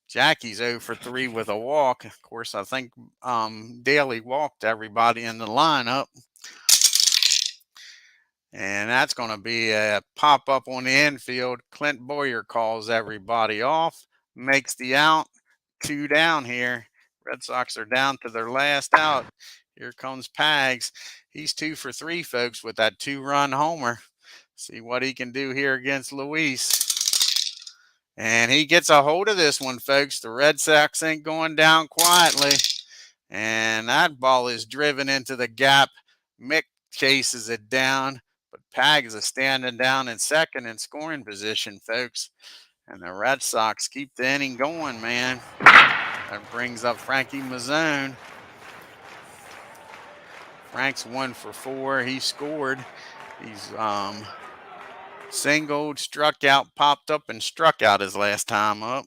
Jackie's 0-for-3 with a walk. Of course, I think DALEY walked everybody in the lineup. And that's going to be a pop-up on the infield. Clint Boyer calls everybody off, makes the out. 2 down here. Red Sox are down to their last out. Here comes Pags. He's 2-for-3, folks, with that 2-run homer. See what he can do here against Luis. And he gets a hold of this one, folks. The Red Sox ain't going down quietly. And that ball is driven into the gap. Mick chases it down. But Pags is standing down in second in scoring position, folks. And the Red Sox keep the inning going, man. That brings up Frankie Mazzone. Frank's 1-for-4. He scored. He's singled, struck out, popped up, and struck out his last time up.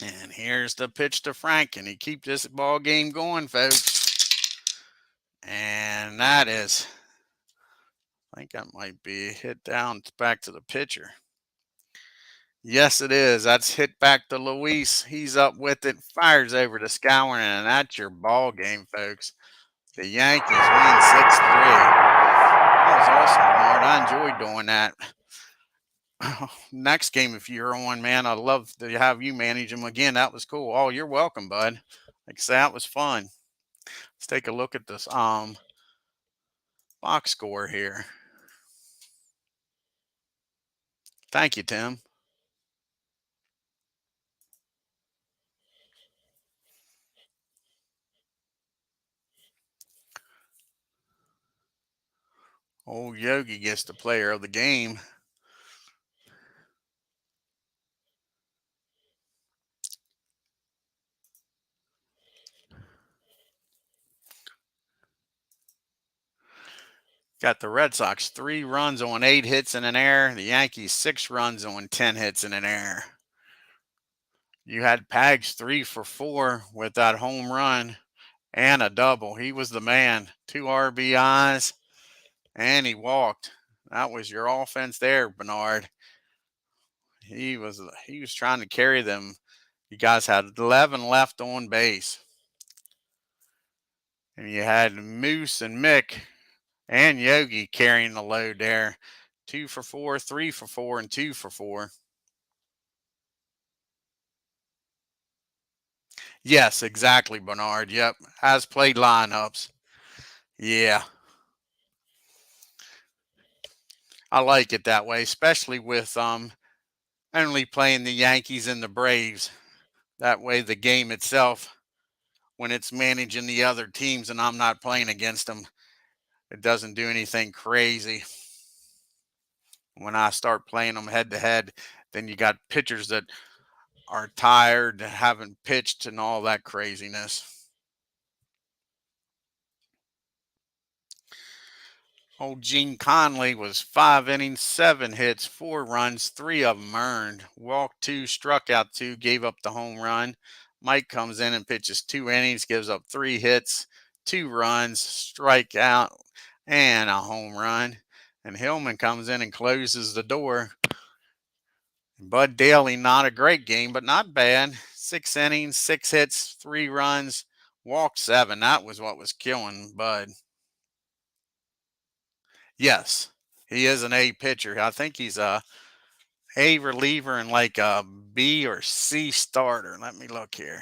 And here's the pitch to Frank, and he keeps this ball game going, folks. And that is, I think that might be hit down back to the pitcher. Yes, it is. That's hit back to Luis. He's up with it, fires over to Scourin, and that's your ball game, folks. The Yankees win 6-3. That was awesome, Bernard. I enjoyed doing that. Next game, if you're on, man, I'd love to have you manage them again. That was cool. Oh, you're welcome, bud. Like I say, that was fun. Let's take a look at this box score here. Thank you, Tim. Old Yogi gets the player of the game. Got the Red Sox 3 runs on 8 hits in an error. The Yankees 6 runs on 10 hits in an error. You had Pags 3 for 4 with that home run and a double. He was the man. 2 RBIs and he walked. That was your offense there, Bernard. He was trying to carry them. You guys had 11 left on base. And you had Moose and Mick and Yogi carrying the load there. 2 for 4, 3 for 4, and 2 for 4. Yes, exactly, Bernard. Yep. Has played lineups. Yeah. I like it that way, especially with only playing the Yankees and the Braves. That way the game itself, when it's managing the other teams and I'm not playing against them, it doesn't do anything crazy. When I start playing them head to head, then you got pitchers that are tired, haven't pitched, and all that craziness. Old Gene Conley was 5 innings, 7 hits, 4 runs, 3 of them earned. Walked 2, struck out 2, gave up the home run. Mike comes in and pitches 2 innings, gives up 3 hits, 2 runs, strike out, and a home run. And Hillman comes in and closes the door. Bud Daly, not a great game, but not bad. 6 innings, 6 hits, 3 runs, walked 7. That was what was killing Bud. Yes, he is an A pitcher. I think he's A reliever and like a B or C starter. Let me look here.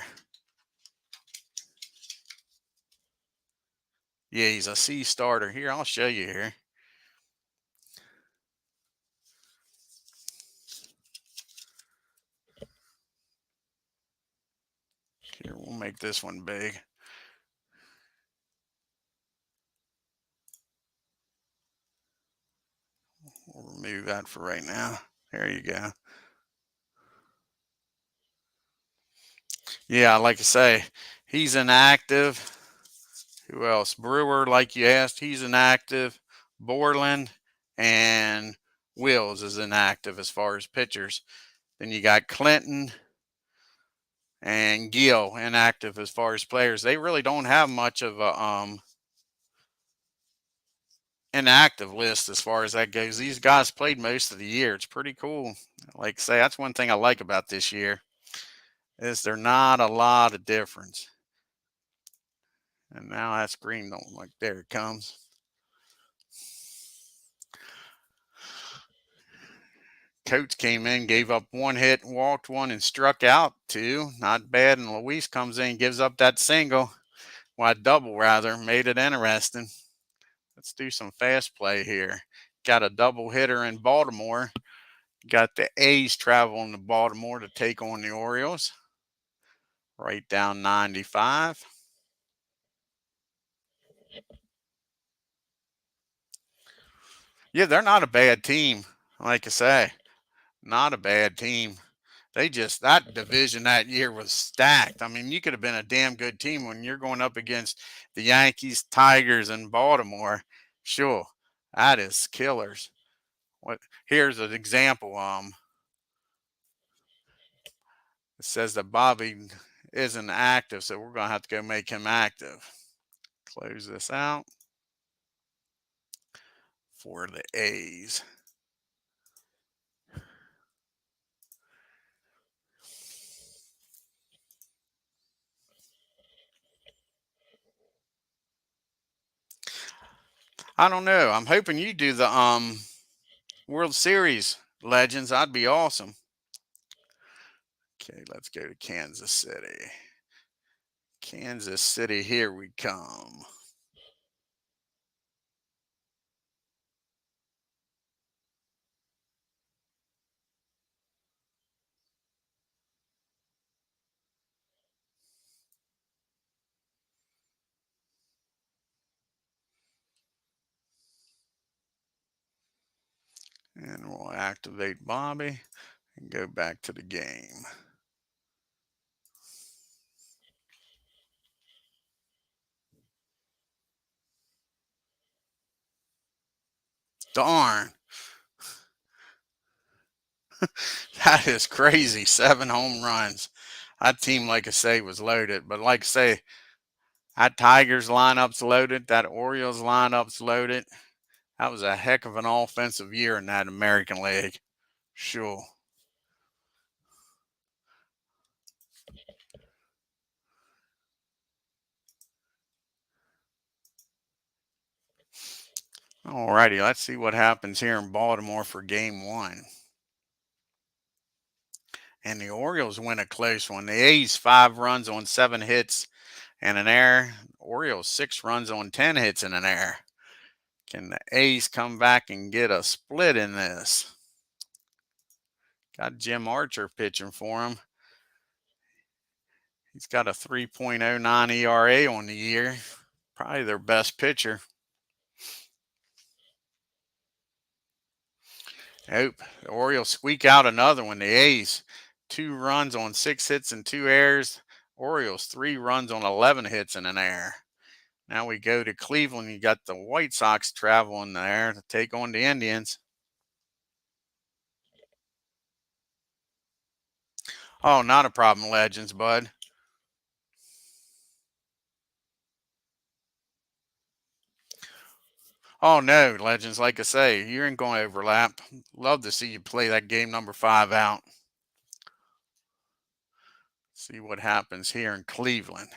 Yeah, he's a C starter. Here, I'll show you here. Here, we'll make this one big. We'll remove that for right now. There you go. Yeah, like I say, he's inactive. Who else? Brewer, like you asked, he's inactive. Borland and Wills is inactive as far as pitchers. Then you got Clinton and Gill inactive as far as players. They really don't have much of a inactive list as far as that goes. These guys played most of the year. It's pretty cool. Like I say, that's one thing I like about this year is there not a lot of difference. And now that's green don't like there it comes. Coates came in, gave up 1 hit, walked 1, and struck out 2. Not bad. And Luis comes in, gives up that single. Well, double rather, made it interesting. Let's do some fast play here. Got a double hitter in Baltimore. Got the A's traveling to Baltimore to take on the Orioles. Right down 95. Yeah, they're not a bad team. Like I say, not a bad team. They just, that division that year was stacked. I mean, you could have been a damn good team when you're going up against the Yankees, Tigers, and Baltimore. Sure, that is killers. What? Here's an example. It says that Bobby isn't active, so we're gonna have to go make him active. Close this out for the A's. I don't know. I'm hoping you do the World Series legends. That'd be awesome. Okay, let's go to Kansas City. Kansas City, here we come. And we'll activate Bobby and go back to the game. Darn. That is crazy. 7 home runs. That team, like I say, was loaded. But like I say, that Tigers lineup's loaded. That Orioles lineup's loaded. That was a heck of an offensive year in that American League. Sure. Alrighty, let's see what happens here in Baltimore for game 1. And the Orioles win a close one. The A's 5 runs on 7 hits and an error. Orioles 6 runs on 10 hits and an error. Can the A's come back and get a split in this? Got Jim Archer pitching for him. He's got a 3.09 ERA on the year. Probably their best pitcher. Nope. The Orioles squeak out another one. The A's 2 runs on 6 hits and 2 errors. Orioles 3 runs on 11 hits and an error. Now we go to Cleveland. You got the White Sox traveling there to take on the Indians. Oh, not a problem, Legends, bud. Oh, no, Legends. Like I say, you ain't going to overlap. Love to see you play that game number 5 out. See what happens here in Cleveland.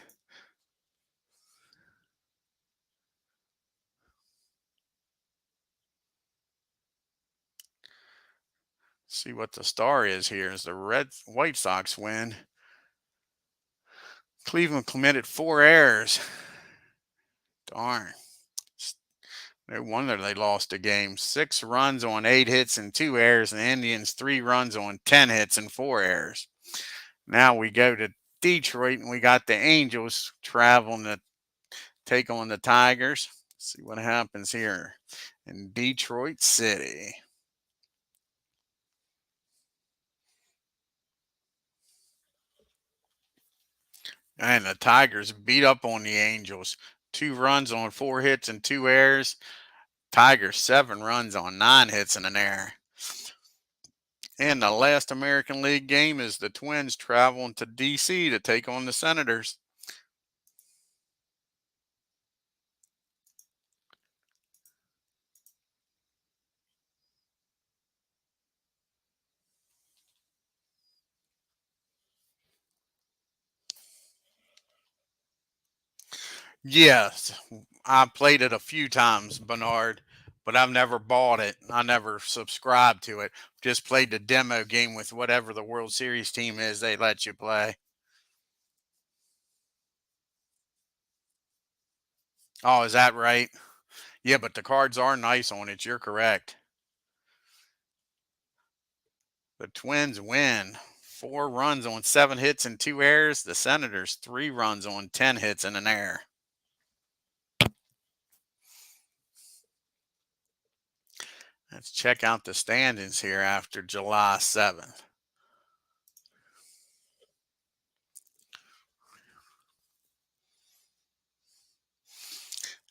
See what the star is here as the White Sox win. Cleveland committed 4 errors. Darn. No wonder they lost the game. 6 runs on 8 hits and 2 errors, and the Indians 3 runs on 10 hits and 4 errors. Now we go to Detroit, and we got the Angels traveling to take on the Tigers. See what happens here in Detroit City. And the Tigers beat up on the Angels. 2 runs on 4 hits and 2 errors. Tigers 7 runs on 9 hits and an error. And the last American League game is the Twins traveling to D.C. to take on the Senators. Yes, I played it a few times, Bernard, but I've never bought it. I never subscribed to it. Just played the demo game with whatever the World Series team is they let you play. Oh, is that right? Yeah, but the cards are nice on it. You're correct. The Twins win. 4 runs on 7 hits and 2 errors. The Senators 3 runs on 10 hits and an error. Let's check out the standings here after July 7th.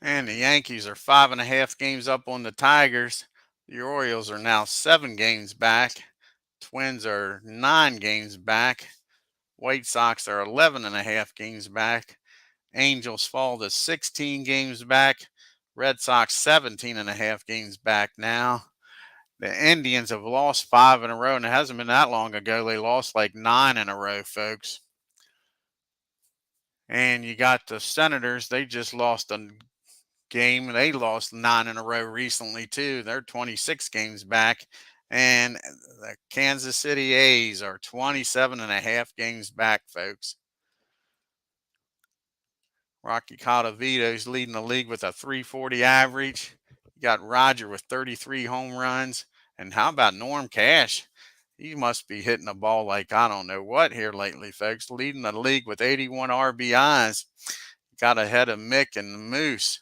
And the Yankees are 5.5 games up on the Tigers. The Orioles are now 7 games back. Twins are 9 games back. White Sox are 11.5 games back. Angels fall to 16 games back. Red Sox 17.5 games back now. The Indians have lost 5 in a row, and it hasn't been that long ago. They lost like 9 in a row, folks. And you got the Senators. They just lost a game. They lost 9 in a row recently, too. They're 26 games back. And the Kansas City A's are 27.5 games back, folks. Rocky Colavito's leading the league with a 340 average. You got Roger with 33 home runs. And how about Norm Cash? He must be hitting the ball like I don't know what here lately, folks. Leading the league with 81 RBIs. Got ahead of Mick and the Moose.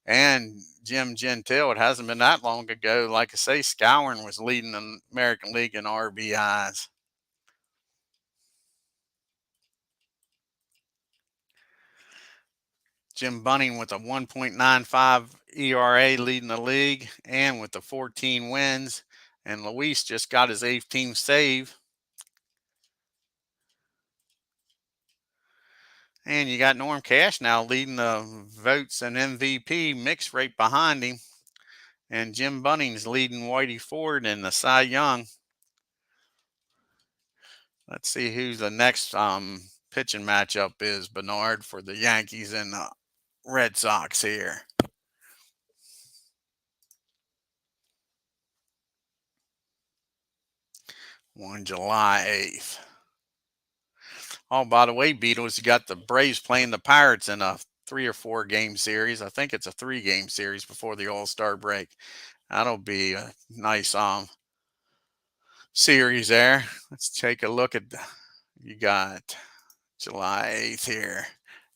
And Jim Gentile, it hasn't been that long ago. Like I say, Scourin was leading the American League in RBIs. Jim Bunning with a 1.95 ERA leading the league and with the 14 wins. And Luis just got his 18th save. And you got Norm Cash now leading the votes and MVP mix right behind him. And Jim Bunning's leading Whitey Ford in the Cy Young. Let's see who the next pitching matchup is, Bernard, for the Yankees and the Red Sox here. On July 8th. Oh, by the way, Beatles, you got the Braves playing the Pirates in a 3 or 4 game series. I think it's a 3-game series before the All-Star break. That'll be a nice series there. Let's take a look at you got July 8th here.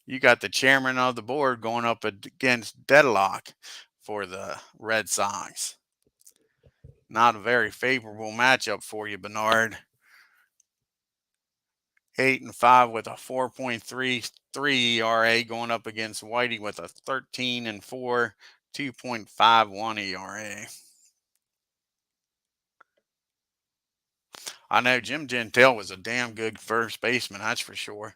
You got the chairman of the board going up against Deadlock for the Red Sox. Not a very favorable matchup for you, Bernard. 8-5 with a 4.33 ERA going up against Whitey with a 13-4, 2.51 ERA. I know Jim Gentile was a damn good first baseman, that's for sure.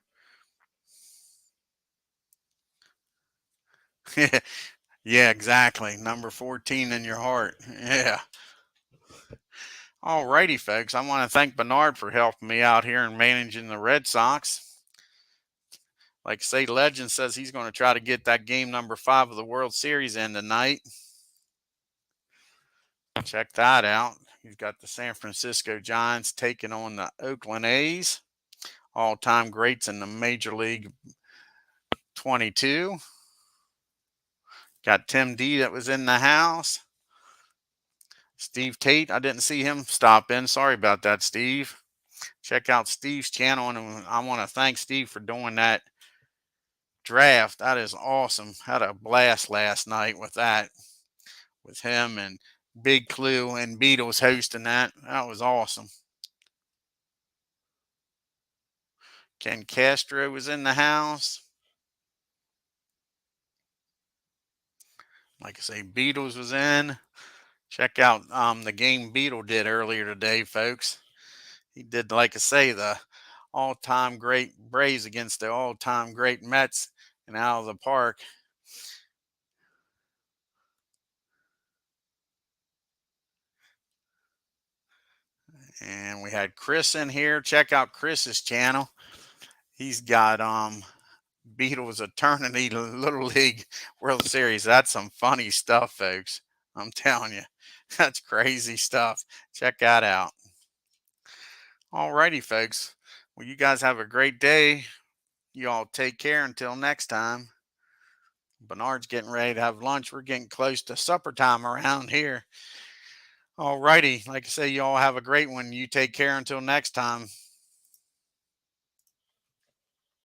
Yeah, exactly. Number 14 in your heart. Yeah. All righty, folks. I want to thank Bernard for helping me out here in managing the Red Sox. Like I say, Legend says he's going to try to get that game number 5 of the World Series in tonight. Check that out. He's got the San Francisco Giants taking on the Oakland A's. All-time greats in the Major League 22. Got Tim D that was in the house. Steve Tate, I didn't see him stop in. Sorry about that, Steve. Check out Steve's channel, and I want to thank Steve for doing that draft. That is awesome. Had a blast last night with that, with him and Big Clue and Beatles hosting that. That was awesome. Ken Castro was in the house. Like I say, Beatles was in. Check out the game Beetle did earlier today, folks. He did, like I say, the all-time great Braves against the all-time great Mets and out of the park. And we had Chris in here. Check out Chris's channel. He's got Beatles Eternity Little League World Series. That's some funny stuff, folks. I'm telling you. That's crazy stuff. Check that out. Alrighty, folks. Well, you guys have a great day. You all take care until next time. Bernard's getting ready to have lunch. We're getting close to supper time around here. Alrighty. Like I say, you all have a great one. You take care until next time.